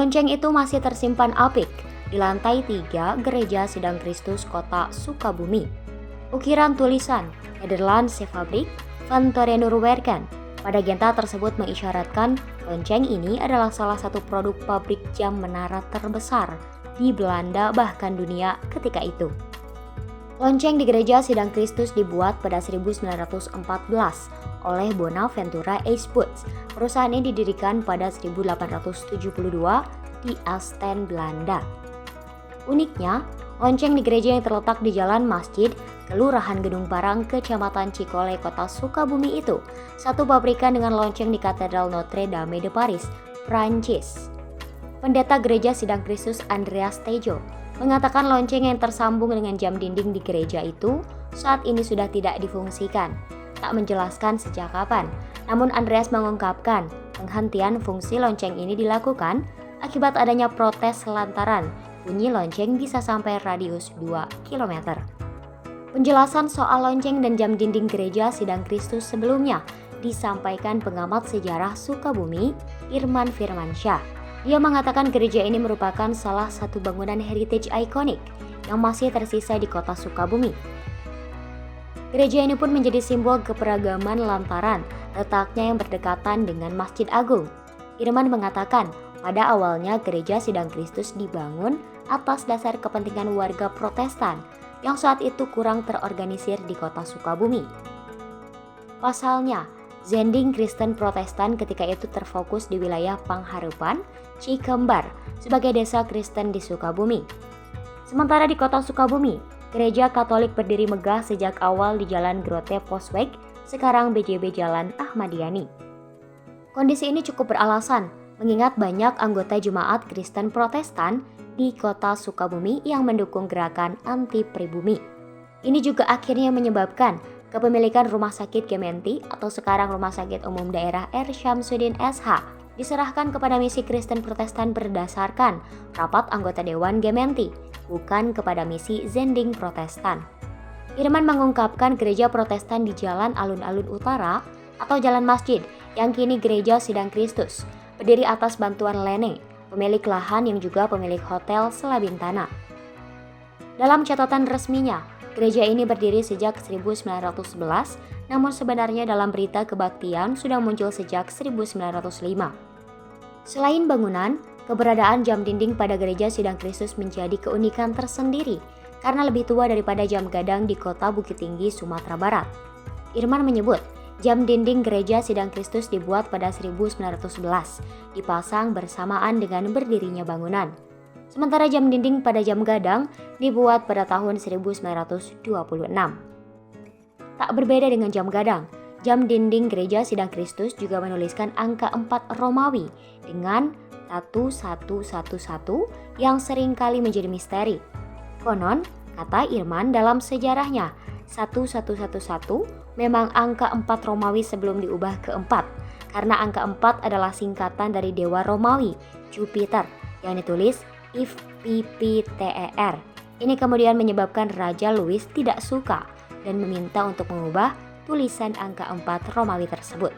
Lonceng itu masih tersimpan apik di lantai 3 Gereja Sidang Kristus Kota Sukabumi. Ukiran tulisan Nederlandse Fabrik van Torenurwerken pada genta tersebut mengisyaratkan lonceng ini adalah salah satu produk pabrik jam menara terbesar di Belanda bahkan dunia ketika itu. Lonceng di Gereja Sidang Kristus dibuat pada 1914 oleh Bonaventura Aesboots. Perusahaan ini didirikan pada 1872 di Asten, Belanda. Uniknya, lonceng di gereja yang terletak di Jalan Masjid, Kelurahan Gedung Parang, Kecamatan Cikole, Kota Sukabumi itu satu pabrikan dengan lonceng di Katedral Notre Dame de Paris, Prancis. Pendeta Gereja Sidang Kristus Andreas Tejo mengatakan lonceng yang tersambung dengan jam dinding di gereja itu saat ini sudah tidak difungsikan. Tak menjelaskan sejak kapan, namun Andreas mengungkapkan penghentian fungsi lonceng ini dilakukan akibat adanya protes lantaran bunyi lonceng bisa sampai radius 2 km. Penjelasan soal lonceng dan jam dinding Gereja Sidang Kristus sebelumnya disampaikan pengamat sejarah Sukabumi, Irman Firmansyah. Dia mengatakan gereja ini merupakan salah satu bangunan heritage ikonik yang masih tersisa di kota Sukabumi. Gereja ini pun menjadi simbol keberagaman lantaran letaknya yang berdekatan dengan Masjid Agung. Irman mengatakan, pada awalnya Gereja Sidang Kristus dibangun atas dasar kepentingan warga Protestan yang saat itu kurang terorganisir di kota Sukabumi. Pasalnya, Zending Kristen Protestan ketika itu terfokus di wilayah Pangharepan, Cikembar sebagai desa Kristen di Sukabumi. Sementara di kota Sukabumi, gereja Katolik berdiri megah sejak awal di Jalan Grote Posweg, sekarang BJB Jalan Ahmadiyani. Kondisi ini cukup beralasan mengingat banyak anggota jemaat Kristen Protestan di kota Sukabumi yang mendukung gerakan anti pribumi. Ini juga akhirnya menyebabkan kepemilikan Rumah Sakit Gemeenti atau sekarang Rumah Sakit Umum Daerah R. Syamsuddin SH diserahkan kepada misi Kristen Protestan berdasarkan rapat anggota Dewan Gemeenti, bukan kepada misi Zending Protestan. Irman mengungkapkan gereja Protestan di Jalan Alun-Alun Utara atau Jalan Masjid yang kini Gereja Sidang Kristus berdiri atas bantuan Lene, pemilik lahan yang juga pemilik hotel Selabintana. Dalam catatan resminya, gereja ini berdiri sejak 1911, namun sebenarnya dalam berita kebaktian sudah muncul sejak 1905. Selain bangunan, keberadaan jam dinding pada Gereja Sidang Kristus menjadi keunikan tersendiri karena lebih tua daripada jam gadang di kota Bukit Tinggi, Sumatera Barat. Irman menyebut, jam dinding Gereja Sidang Kristus dibuat pada 1911, dipasang bersamaan dengan berdirinya bangunan. Sementara jam dinding pada jam gadang dibuat pada tahun 1926. Tak berbeda dengan jam gadang, jam dinding Gereja Sidang Kristus juga menuliskan angka 4 Romawi dengan 1111 yang seringkali menjadi misteri. Konon, kata Irman dalam sejarahnya, 1111 memang angka 4 Romawi sebelum diubah ke 4, karena angka 4 adalah singkatan dari dewa Romawi, Jupiter, yang ditulis IFPPTER. Ini kemudian menyebabkan Raja Louis tidak suka dan meminta untuk mengubah tulisan angka 4 Romawi tersebut.